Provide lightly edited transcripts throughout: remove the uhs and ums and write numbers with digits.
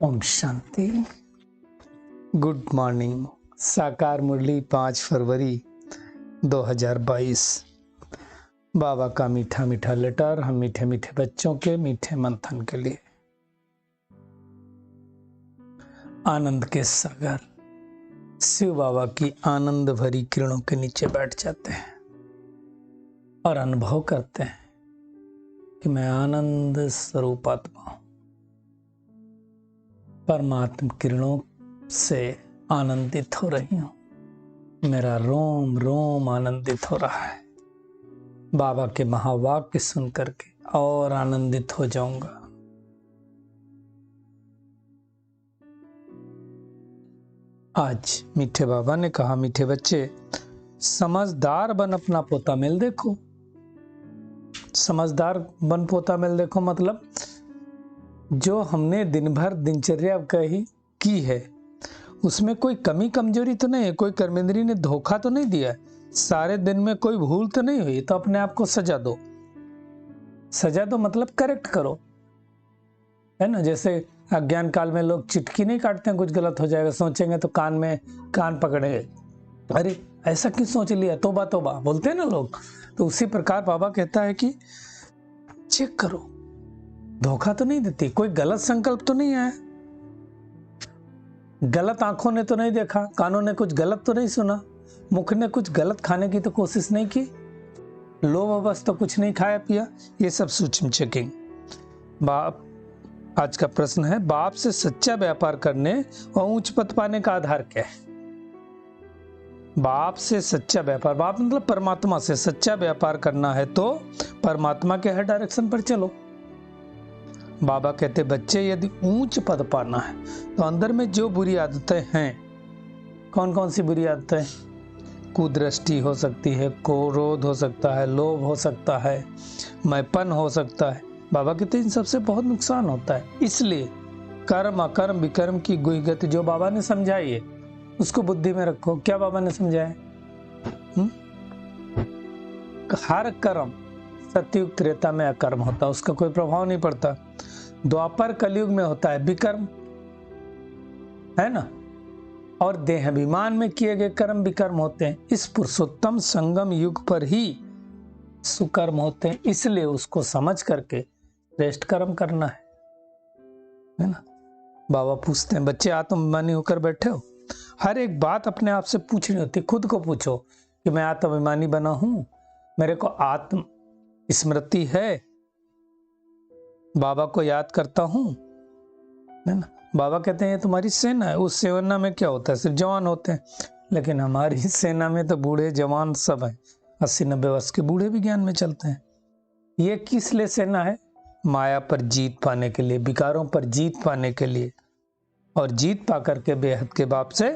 Om Shanti. Good morning. साकार मुरली 5 फरवरी 2022। बाबा का मीठा मीठा लेटर हम मीठे मीठे बच्चों के मीठे मंथन के लिए। आनंद के सागर शिव बाबा की आनंद भरी किरणों के नीचे बैठ जाते हैं और अनुभव करते हैं कि मैं आनंद स्वरूप आत्मा हूं। परमात्म किरणों से आनंदित हो रही हूं। मेरा रोम रोम आनंदित हो रहा है। बाबा के महावाक्य सुन करके और आनंदित हो जाऊंगा। आज मीठे बाबा ने कहा, मीठे बच्चे समझदार बन अपना पोता मेल देखो। समझदार बन पोता मेल देखो मतलब जो हमने दिन भर दिनचर्या की है उसमें कोई कमी कमजोरी तो नहीं है, कोई कर्मेंद्री ने धोखा तो नहीं दिया है, सारे दिन में कोई भूल तो नहीं हुई, तो अपने आप को सजा दो। सजा दो मतलब करेक्ट करो, है ना। जैसे अज्ञान काल में लोग चिटकी नहीं काटते हैं, कुछ गलत हो जाएगा सोचेंगे तो कान पकड़े, अरे ऐसा क्यों सोच लिया, तोबा तोबा बोलते हैं ना लोग। तो उसी प्रकार बाबा कहता है कि चेक करो, धोखा तो नहीं देती, कोई गलत संकल्प तो नहीं आया, गलत आंखों ने तो नहीं देखा, कानों ने कुछ गलत तो नहीं सुना, मुख ने कुछ गलत खाने की तो कोशिश नहीं की, लोभ तो कुछ नहीं खाया पिया। ये सब सूक्ष्म चेकिंग। बाप आज का प्रश्न है, बाप से सच्चा व्यापार करने और उच्च पद पाने का आधार क्या है। बाप से सच्चा व्यापार, बाप मतलब परमात्मा से सच्चा व्यापार करना है तो परमात्मा के हर डायरेक्शन पर चलो। बाबा कहते बच्चे यदि ऊंच पद पाना है तो अंदर में जो बुरी आदतें हैं, कौन कौन सी बुरी आदतें, कुदृष्टि हो सकती है, क्रोध हो सकता है, लोभ हो सकता है, मैंपन हो सकता है। बाबा कहते इन सबसे बहुत नुकसान होता है। इसलिए कर्म अकर्म विकर्म की गुहि गति जो बाबा ने समझाई है उसको बुद्धि में रखो। क्या बाबा ने समझाया? हर कर्म सतयुग त्रेता में अकर्म होता है, उसका कोई प्रभाव नहीं पड़ता। द्वापर कलयुग में होता है विकर्म, है ना। और देह अभिमान में किए गए कर्म विकर्म होते हैं। इस पुरुषोत्तम संगम युग पर ही सुकर्म होते हैं, इसलिए उसको समझ करके श्रेष्ठ कर्म करना है ना। बाबा पूछते हैं बच्चे आत्माभिमानी होकर बैठे हो, हर एक बात अपने आप से पूछनी होती, खुद को पूछो कि मैं आत्माभिमानी बना हूं, मेरे को आत्म स्मृति है, बाबा को याद करता हूं, है ना। बाबा कहते हैं ये तुम्हारी सेना है, उस सेना में क्या होता है, सिर्फ जवान होते हैं, लेकिन हमारी सेना में तो बूढ़े जवान सब हैं, 80-90 वर्ष के बूढ़े भी ज्ञान में चलते हैं। ये किस लिए सेना है? माया पर जीत पाने के लिए, विकारों पर जीत पाने के लिए, और जीत पा करके बेहद के बाप से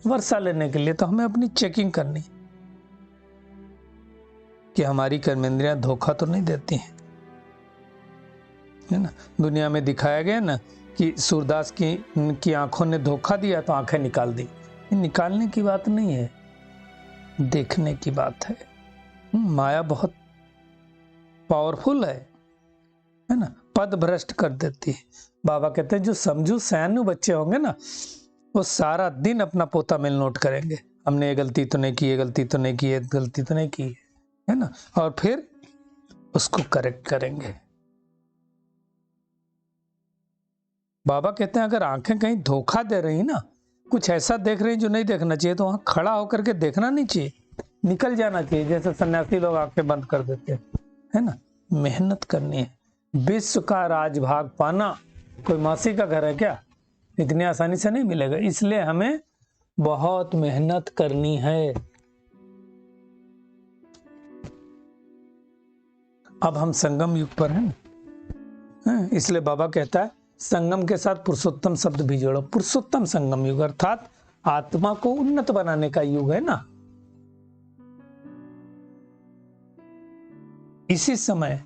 वर्षा लेने के लिए। तो हमें अपनी चेकिंग करनी कि हमारी कर्मेंद्रियां धोखा तो नहीं देती हैं, है ना। दुनिया में दिखाया गया ना कि सूरदास की आंखों ने धोखा दिया तो आंखें निकाल दी। निकालने की बात नहीं है, देखने की बात है। माया बहुत पावरफुल है ना, पद भ्रष्ट कर देती है। बाबा कहते हैं जो समझू सयानु बच्चे होंगे ना, वो सारा दिन अपना पोता मेल नोट करेंगे, हमने ये गलती तो नहीं की, ये गलती तो नहीं की, ये गलती तो नहीं की, है ना, और फिर उसको करेक्ट करेंगे। बाबा कहते हैं अगर आंखें कहीं धोखा दे रही ना, कुछ ऐसा देख रही जो नहीं देखना चाहिए, तो वहां खड़ा होकर के देखना नहीं चाहिए, निकल जाना चाहिए। जैसे सन्यासी लोग आंखें बंद कर देते हैं, है ना। मेहनत करनी है। विश्व का राजभाग पाना कोई मासी का घर है क्या? इतनी आसानी से नहीं मिलेगा, इसलिए हमें बहुत मेहनत करनी है। अब हम संगम युग पर हैं, इसलिए बाबा कहता है संगम के साथ पुरुषोत्तम शब्द भी जोड़ो। पुरुषोत्तम संगम युग अर्थात आत्मा को उन्नत बनाने का युग है ना। इसी समय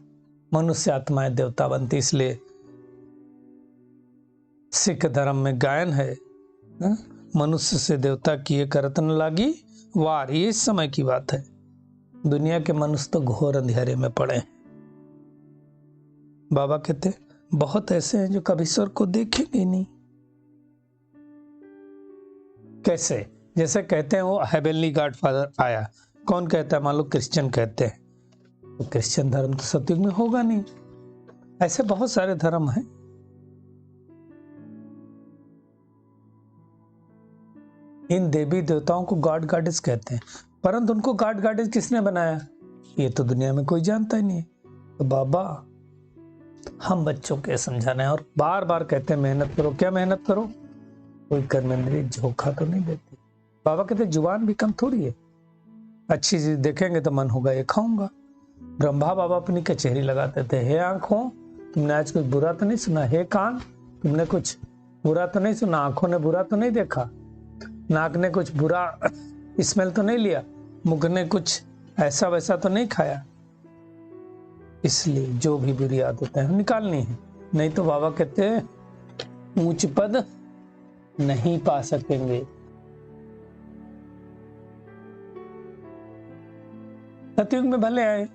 मनुष्य आत्माएं देवता बनती, इसलिए सिख धर्म में गायन है, मनुष्य से देवता किए करत न लागी वार। ये इस समय की बात है। दुनिया के मनुष्य तो घोर अंधेरे में पड़े हैं। बाबा कहते बहुत ऐसे हैं जो कभी ईश्वर को देखेंगे नहीं, कैसे? जैसे कहते हैं वो हेवनली गॉडफादर आया, कौन कहता है? मान लो क्रिश्चियन कहते हैं, तो क्रिश्चियन धर्म तो सतयुग में होगा नहीं। ऐसे बहुत सारे धर्म हैं। इन देवी देवताओं को गॉड गॉडेस कहते हैं, परंतु उनको गॉड गॉडेस किसने बनाया, ये तो दुनिया में कोई जानता ही नहीं है। तो बाबा हम बच्चों के समझाना है, और बार बार कहते हैं मेहनत करो। क्या मेहनत करो? कोई कर्मेंद्रिय धोखा तो नहीं देती। बाबा कहते जुबान भी कम थोड़ी है, अच्छी चीज देखेंगे तो मन होगा ये खाऊंगा। ब्रह्मा बाबा अपनी कचहरी लगाते थे, हे आंखों तुमने आज कुछ बुरा तो नहीं सुना, हे कान तुमने कुछ बुरा तो नहीं सुना, आंखों ने बुरा तो नहीं देखा, नाक ने कुछ बुरा स्मेल तो नहीं लिया, मुख ने कुछ ऐसा वैसा तो नहीं खाया। इसलिए जो भी बुरी आदतें हैं निकालनी है, नहीं तो बाबा कहते हैं ऊंच पद नहीं पा सकेंगे। सतयुग में भले आए,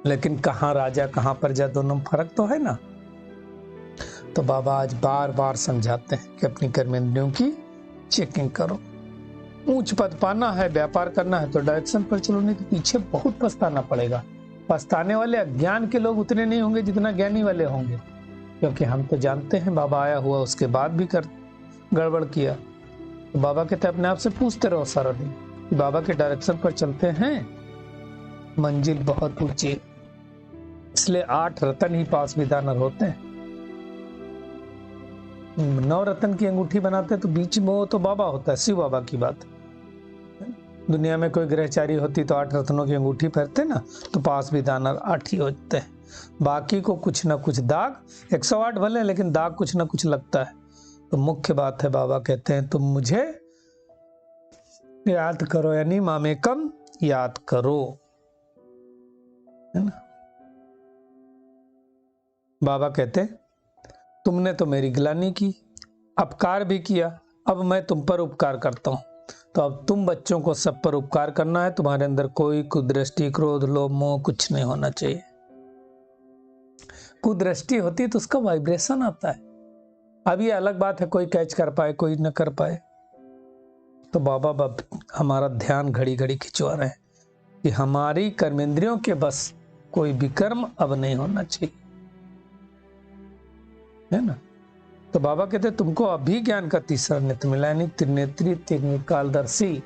लेकिन कहां राजा कहां प्रजा, दोनों में फर्क तो है ना। तो बाबा आज बार बार समझाते हैं कि अपनी कर्मेंद्रियों की चेकिंग करो। ऊंच पद पाना है, व्यापार करना है तो डायरेक्शन पर चलो, नहीं तो पीछे बहुत पछताना पड़ेगा। पछताने वाले अज्ञान के लोग उतने नहीं होंगे जितना ज्ञानी वाले होंगे, क्योंकि हम तो जानते हैं बाबा आया हुआ उसके बाद भी कर गड़बड़ किया। तो बाबा कहते अपने आप से पूछते रहो सारा दिन, बाबा के डायरेक्शन पर चलते हैं, मंजिल बहुत ऊंची। इसलिए 8 रतन ही पास विदानर होते हैं। 9 रतन की अंगूठी बनाते तो बीच में वो तो बाबा होता है, शिव बाबा की बात। दुनिया में कोई ग्रहचारी होती तो 8 रत्नों की अंगूठी पहनते ना, तो पास विदानर 8 ही होते हैं। बाकी को कुछ ना कुछ दाग, 108 भले लेकिन दाग कुछ ना कुछ लगता है। तो मुख्य बात है बाबा कहते हैं तुम मुझे याद करो, यानी मामेकम याद करो, है ना। बाबा कहते तुमने तो मेरी गिलानी की, अपकार भी किया, अब मैं तुम पर उपकार करता हूं। तो अब तुम बच्चों को सब पर उपकार करना है, तुम्हारे अंदर कोई कुदृष्टि क्रोध लोभ मोह कुछ नहीं होना चाहिए। कुदृष्टि होती है तो उसका वाइब्रेशन आता है। अब ये अलग बात है कोई कैच कर पाए कोई न कर पाए। तो बाबा हमारा ध्यान घड़ी घड़ी खिंचवा रहे हैं कि हमारी कर्मेंद्रियों के बस कोई विकर्म अब नहीं होना चाहिए, है ना। तो बाबा कहते तुमको अभी ज्ञान का तीसरा नेत्र मिला, यानी त्रिनेत्री त्रिकालदर्शी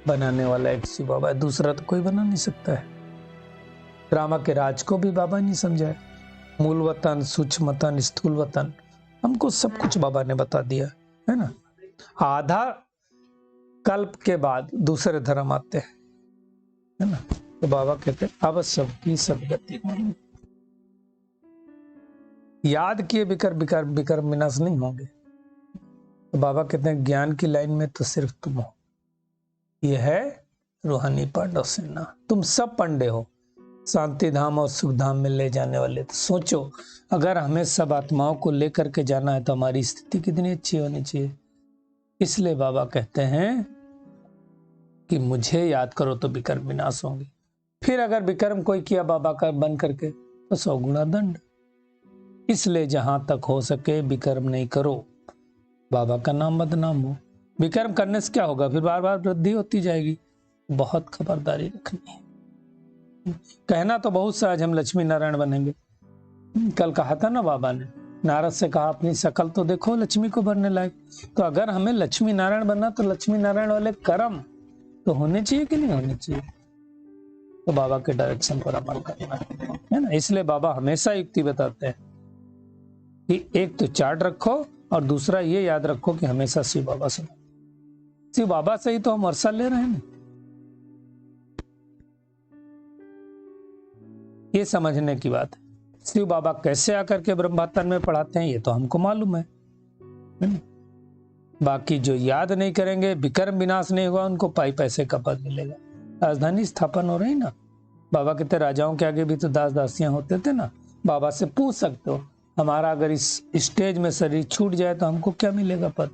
बनाने वाला एक शिव बाबा है, दूसरा तो कोई बना नहीं सकता है। रामा के राज को भी बाबा नहीं समझाए, मूल वतन सूक्ष्म वतन स्थूल वतन हमको सब कुछ बाबा ने बता दिया, है ना। आधा कल्प के बाद दूसरे धर्म आते हैं, है ना। तो बाबा कहते अब सबकी सदगति याद किए विकर्म विनाश नहीं होंगे। तो बाबा कहते हैं ज्ञान की लाइन में तो सिर्फ तुम हो, यह है रूहानी पांडव सेना, तुम सब पंडे हो, शांति धाम और सुख धाम में ले जाने वाले। तो सोचो अगर हमें सब आत्माओं को लेकर के जाना है तो हमारी स्थिति कितनी अच्छी होनी चाहिए। इसलिए बाबा कहते हैं कि मुझे याद करो तो विकर्म विनाश होंगे। फिर अगर विकर्म कोई किया बाबा का बन करके तो 100 गुना दंड। इसलिए जहां तक हो सके विकर्म नहीं करो, बाबा का नाम बदनाम हो। विकर्म करने से क्या होगा, फिर बार बार वृद्धि होती जाएगी। बहुत खबरदारी रखनी है। कहना तो बहुत सा आज हम लक्ष्मी नारायण बनेंगे, कल कहा था ना बाबा ने, नारद से कहा अपनी शकल तो देखो लक्ष्मी को भरने लायक। तो अगर हमें लक्ष्मी नारायण बनना तो लक्ष्मी नारायण वाले कर्म तो होने चाहिए कि नहीं होने चाहिए। तो बाबा के डायरेक्शन पर अमल करना है ना। इसलिए बाबा हमेशा युक्ति बताते हैं कि एक तो चार्ट रखो और दूसरा ये याद रखो कि हमेशा शिव बाबा से, शिव बाबा से ही तो हम वर्षा ले रहे हैं ना। ये समझने की बात है। शिव बाबा कैसे आकर के ब्रह्मातन में पढ़ाते हैं ये तो हमको मालूम है। बाकी जो याद नहीं करेंगे विकर्म विनाश नहीं होगा, उनको पाई पैसे का पद मिलेगा। राजधानी स्थापन हो रही ना, बाबा कहते राजाओं के आगे भी तो दास दासियां होते थे ना। बाबा से पूछ सकते हो हमारा अगर इस स्टेज में शरीर छूट जाए तो हमको क्या मिलेगा पद।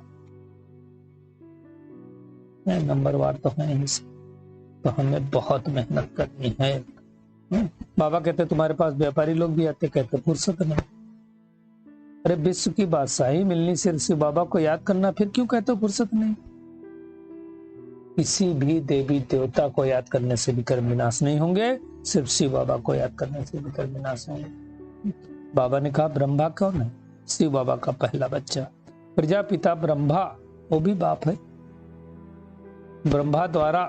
नंबरवार तो है ही से, तो हमें बहुत मेहनत करनी है। बाबा कहते तुम्हारे पास व्यापारी लोग भी आते, कहते फुर्सत नहीं। अरे विश्व की बादशाही मिलनी से शिव बाबा को याद करना, फिर क्यों कहते हो फुर्सत नहीं। किसी भी देवी देवता को याद करने से भी कर्म विनाश नहीं होंगे, सिर्फ शिव बाबा को याद करने से भी कर्म विनाश होंगे। बाबा ने कहा ब्रह्मा कौन है? शिव बाबा का पहला बच्चा। प्रजापिता ब्रह्मा वो भी बाप है। ब्रह्मा द्वारा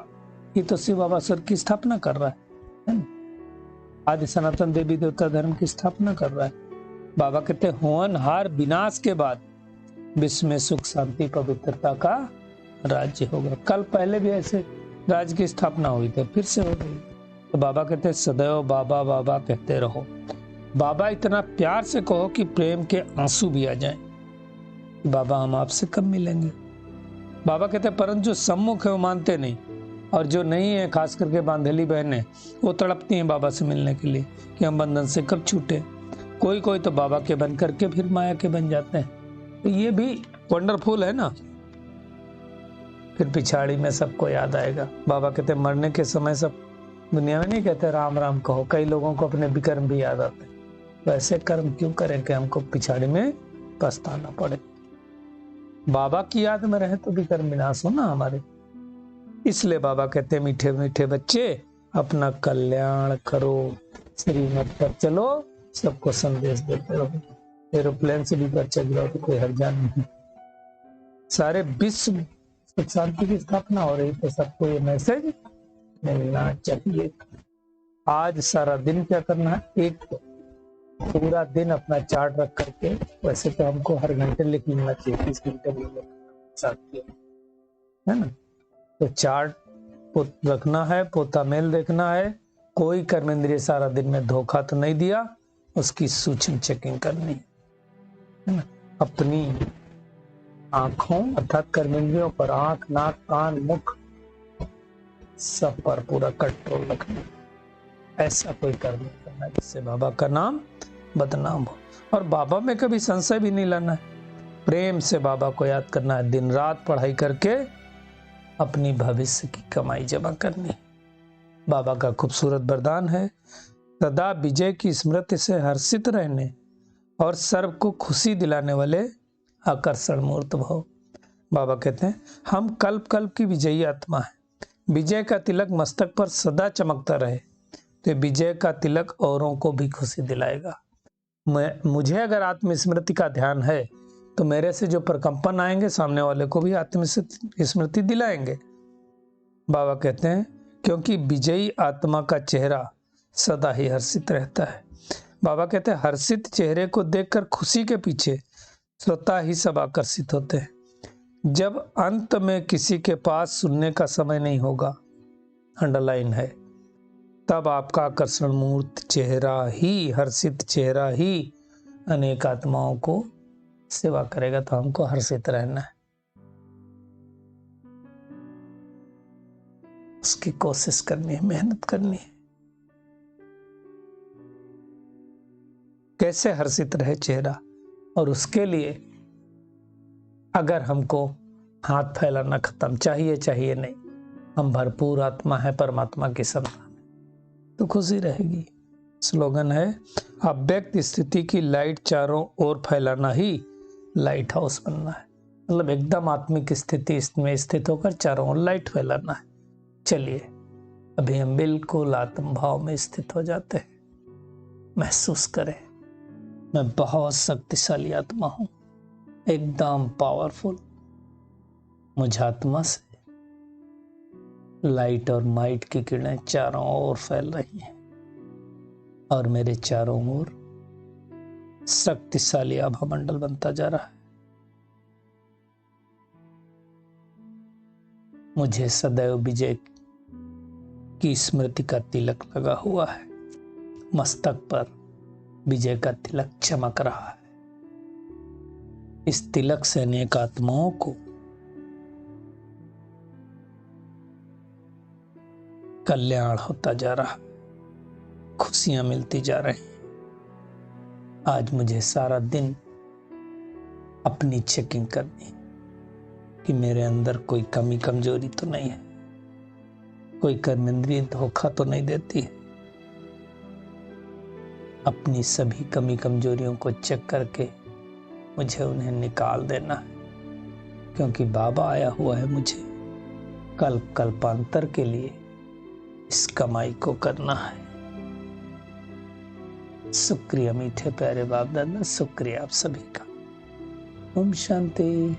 ही तो शिव बाबा स्वर्ग की स्थापना कर रहा है ना? आदि सनातन देवी देवता धर्म की स्थापना कर रहा है। बाबा कहते हैं होनहार विनाश के बाद विश्व में सुख शांति पवित्रता का राज्य होगा। कल पहले भी ऐसे राज्य की स्थापना हुई थी, फिर से हो गई। तो बाबा कहते हैं सदैव बाबा बाबा कहते रहो। बाबा इतना प्यार से कहो कि प्रेम के आंसू भी आ जाएं। बाबा हम आपसे कब मिलेंगे? बाबा कहते हैं परंतु जो सम्मुख है वो मानते नहीं, और जो नहीं है खास करके बांधेली बहनें वो तड़पती हैं बाबा से मिलने के लिए कि हम बंधन से कब छूटे। कोई कोई तो बाबा के बन करके फिर माया के बन जाते हैं। तो ये भी वंडरफुल है ना। फिर पिछाड़ी में सबको याद आएगा। बाबा कहते मरने के समय सब दुनिया में नहीं कहते राम राम कहो, कई लोगों को अपने विकर्म भी याद आते हैं। वैसे कर्म क्यों करें कि हमको पिछाड़ी में पछताना पड़े। बाबा की याद में रहे तो विकर्म विनाश हो ना हमारे। इसलिए बाबा कहते मीठे मीठे बच्चे अपना कल्याण करो, श्रीमत पर चलो, सबको संदेश देते रहो। एरोप्लेन से भी पर चल रहा तो कोई हर्जा नहीं। सारे विश्व में सुख शांति की स्थापना हो रही, तो सबको ये मैसेज मिलना चाहिए। आज सारा दिन क्या करना है? एक पूरा दिन अपना चार्ट रख करके, वैसे तो हमको हर घंटे लिख लेना चाहिए, 30 घंटे है ना। तो चार्ट रखना है, पोता मेल देखना है, कोई कर्मेंद्रिय सारा दिन में धोखा तो नहीं दिया, उसकी सूक्ष्म चेकिंग करनी है ना। अपनी आंखों अर्थात कर्मेंद्रियों पर, आंख नाक कान मुख सब पर पूरा कंट्रोल रखना। ऐसा कोई कर्म नहीं करना जिससे बाबा का नाम बदनाम हो। और बाबा में कभी संशय भी नहीं लाना है। प्रेम से बाबा को याद करना है, दिन रात पढ़ाई करके अपनी भविष्य की कमाई जमा करनी। बाबा का खूबसूरत वरदान है सदा विजय की स्मृति से हर्षित रहने और सर्व को खुशी दिलाने वाले आकर्षण मूर्त भव। बाबा कहते हैं हम कल्प कल्प की विजयी आत्मा है। विजय का तिलक मस्तक पर सदा चमकता रहे तो विजय का तिलक औरों को भी खुशी दिलाएगा। मुझे अगर आत्मस्मृति का ध्यान है तो मेरे से जो प्रकंपन आएंगे सामने वाले को भी आत्मस्मृति दिलाएंगे। बाबा कहते हैं क्योंकि विजयी आत्मा का चेहरा सदा ही हर्षित रहता है। बाबा कहते हैं हर्षित चेहरे को देखकर खुशी के पीछे स्वतः ही सब आकर्षित होते हैं। जब अंत में किसी के पास सुनने का समय नहीं होगा, अंडरलाइन है, तब आपका आकर्षण मूर्त चेहरा ही, हर्षित चेहरा ही अनेक आत्माओं को सेवा करेगा। तो हमको हर्षित रहना है, उसकी कोशिश करनी है, मेहनत करनी है। कैसे हर्षित रहे चेहरा, और उसके लिए अगर हमको हाथ फैलाना खत्म, चाहिए नहीं, हम भरपूर आत्मा है, परमात्मा की संतान है, तो खुशी रहेगी। स्लोगन है अव्यक्त स्थिति की लाइट चारों ओर फैलाना ही लाइट हाउस बनना है। मतलब एकदम आत्मिक स्थिति में स्थित होकर चारों ओर लाइट फैलाना है। चलिए अभी हम बिल्कुल आत्म भाव में स्थित हो जाते हैं। महसूस करें मैं बहुत शक्तिशाली आत्मा हूं, एकदम पावरफुल। मुझ आत्मा से लाइट और माइट की किरणें चारों ओर फैल रही हैं और मेरे चारों ओर शक्तिशाली आभा मंडल बनता जा रहा है। मुझे सदैव विजय की स्मृति का तिलक लगा हुआ है, मस्तक पर विजय का तिलक चमक रहा है। इस तिलक से अनेक आत्माओं को कल्याण होता जा रहा, खुशियां मिलती जा रही। आज मुझे सारा दिन अपनी चेकिंग करनी कि मेरे अंदर कोई कमी कमजोरी तो नहीं है, कोई कर्मेंद्रिय धोखा तो नहीं देती है। अपनी सभी कमी कमजोरियों को चेक करके मुझे उन्हें निकाल देना है, क्योंकि बाबा आया हुआ है मुझे कल कल्पांतर के लिए इस कमाई को करना है। शुक्रिया मीठे प्यारे बाप दादा, शुक्रिया आप सभी का। ओम शांति।